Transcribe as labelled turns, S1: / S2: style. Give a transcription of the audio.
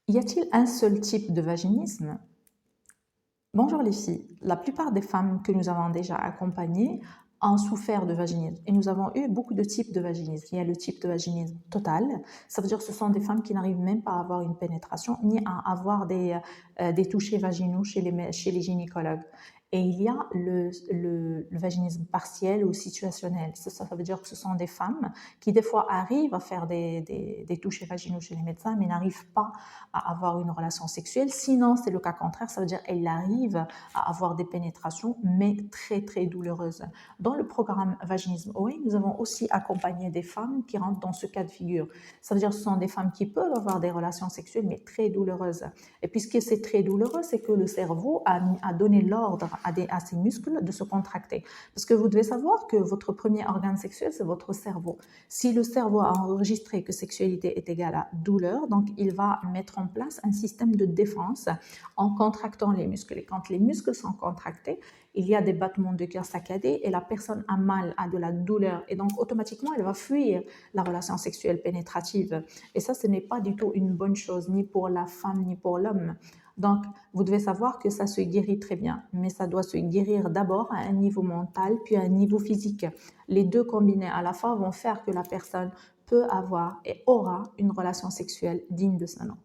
S1: Y a-t-il un seul type de vaginisme? Bonjour les filles, la plupart des femmes que nous avons déjà accompagnées ont souffert de vaginisme et nous avons eu beaucoup de types de vaginisme. Il y a le type de vaginisme total, ça veut dire que ce sont des femmes qui n'arrivent même pas à avoir une pénétration ni à avoir des touchés vaginaux chez les gynécologues. Et il y a le vaginisme partiel ou situationnel. Ça veut dire que ce sont des femmes qui des fois arrivent à faire des touchés vaginaux chez les médecins mais n'arrivent pas à avoir une relation sexuelle. Sinon, c'est le cas contraire, ça veut dire qu'elle arrive à avoir des pénétrations, mais très, très douloureuses. Dans le programme Vaginisme OA, nous avons aussi accompagné des femmes qui rentrent dans ce cas de figure. Ça veut dire que ce sont des femmes qui peuvent avoir des relations sexuelles, mais très douloureuses. Et puisque c'est très douloureux, c'est que le cerveau a donné l'ordre à ses muscles de se contracter. Parce que vous devez savoir que votre premier organe sexuel, c'est votre cerveau. Si le cerveau a enregistré que sexualité est égale à douleur, donc il va mettre en place un système de défense en contractant les muscles. Et quand les muscles sont contractés, il y a des battements de cœur saccadés et la personne a mal, a de la douleur. Et donc, automatiquement, elle va fuir la relation sexuelle pénétrative. Et ça, ce n'est pas du tout une bonne chose, ni pour la femme, ni pour l'homme. Donc, vous devez savoir que ça se guérit très bien, mais ça doit se guérir d'abord à un niveau mental, puis à un niveau physique. Les deux combinés à la fois vont faire que la personne peut avoir et aura une relation sexuelle digne de ce nom.